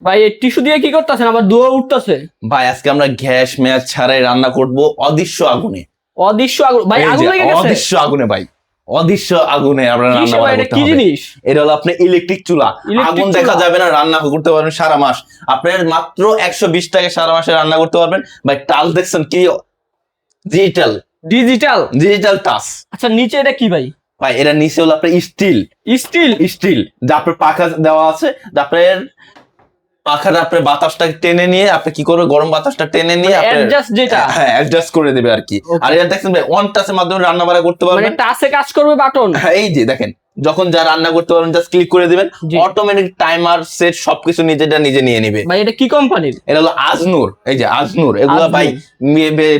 ভাই এই টিস্যু দিয়ে কি করতেছেন, আবার ধোঁয়া উঠতেছে? ভাই আজকে আমরা গ্যাস ম্যাচ ছাড়াই রান্না করব অদৃশ্য আগুনে। অদৃশ্য আগুন ভাই, এই আগুন যে লেগে গেছে? অদৃশ্য আগুনে ভাই, অদৃশ্য আগুনে আমরা রান্না কিসে ভাই, বান্না এটা করতে কি হবে। জিনিস? এটা হলো আপনার ইলেকট্রিক চুলা। Electric আগুন চুলা? দেখা যাবে না, রান্না করতে পারবেন সারা মাস। আপনার মাত্র 120 টাকায় সারা মাসে রান্না করতে পারবেন। ভাই টাল দেখছেন কি, ডিজিটাল ডিজিটাল? Digital touch. আচ্ছা নিচে এটা কি ভাই? ভাই এটা নিচে হলো আপনার স্টিল, স্টিল? স্টিল যা আপনার পাখা দেওয়া আছে, যা আপনার পাখাটা আপনার বাতাসটা টেনে নিয়ে আপনি কি করবে, গরম বাতাসটা টেনে নিয়ে মানে আপনার adjust যেটা? হ্যাঁ অ্যাডজাস্ট করে দেবে আর কি। Okay. আর এটা দেখছেন ভাই ওয়ান টাচের মাধ্যমে রান্না বান্না করতে মানে পারবেন। টাচে কাজ করবে বাটন? হ্যাঁ এই যে দেখেন, যখন যা রান্না করতে পারবেন জাস্ট ক্লিক করে দিবেন, জি। অটোমেটিক টাইমার সেট সবকিছু নিজে নিয়ে নিবে। ভাই এটা কি কোম্পানির? এটা হলো আজনুর। এই যে আজনুর, এগুলা আজনুর। ভাই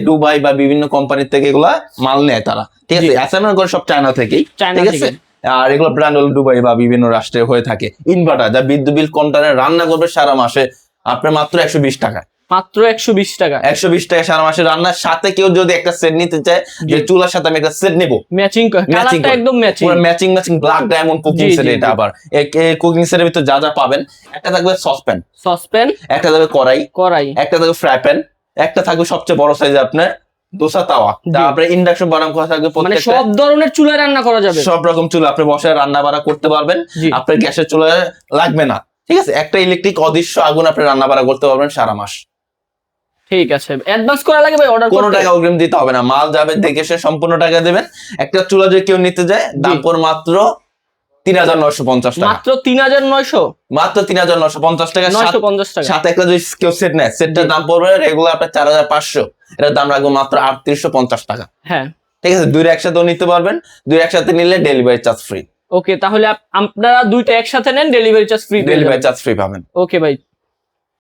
দুবাই বা বিভিন্ন কোম্পানির থেকে এগুলা মাল নেয় তারা, ঠিক আছে। জি। অ্যাসেম্বল করে সব চায়না থেকেই, চায়না ঠিক আছে। থেকে। আর এগুলো ব্র্যান্ড হলো দুবাই বা বিভিন্ন রাষ্ট্রে হয়ে থাকে। ইনভার্টার যা বিদ্যুৎ বিল কম টানে রান্না করবে সারা মাসে আপনার মাত্র 120 টাকা। মাত্র 120 টাকা? 120 টাকা সারা মাসে রান্নার সাথে কেউ যদি একটা সেট নিতে চায়, যে জি। চুলার সাথে আমি একটা সেট নেবো, ম্যাচিং কালারটা একদম ম্যাচিং। পুরো ম্যাচিং ব্ল্যাক ডায়মন্ড কুকিং জি, সেট। জি, এটা জি। আবার কুকিং সেটের ভিতর যা যা পাবেন, একটা থাকবে সসপ্যান, সসপ্যান, একটা থাকবে কড়াই, কড়াই, একটা থাকবে ফ্রাই প্যান, একটা থাকবে সবচেয়ে বড় সাইজে আপনার দোসা তাওয়া, যা জি। আপনার ইন্ডাকশন বানানো করা থাকবে। মানে প্রত্যেকটা সব ধরনের চুলায় রান্না করা যাবে? সব রকম চুলা আপনি বসায় রান্না বান্না করতে পারবেন। জি। আপনার গ্যাসের চুলা লাগবে না, ঠিক আছে। একটা ইলেকট্রিক অদৃশ্য আগুন আপনি রান্না বান্না করতে পারবেন সারা মাস। ঠিক আছে। অ্যাডভান্স করা লাগে ভাই অর্ডার কোনো করতে? টাকা অগ্রিম দিতে হবে না, মাল যাবে দেখে সে সম্পূর্ণ টাকা দেবেন। একটা চুলা যদি কেউ নিতে যায়, দাম জি। পড়ে মাত্র 3950 টাকা। মাত্র 3900? মাত্র 3950 টাকা। 950 টাকা? সাথে একটা যদি কেউ সেট নেয়, সেটটার জি। দাম পড়বে রেগুলার আপনার 4500। এটার দাম রাখবো মাত্র 3850 টাকা, হ্যাঁ। ঠিক আছে। দুই একসাথেও নিতে পারবেন, দুই একসাথে নিলে ডেলিভারি চার্জ ফ্রি। ওকে, তাহলে আপনারা দুইটা একসাথে নেন, delivery charge free. Delivery charge free পাবেন। ওকে ভাই।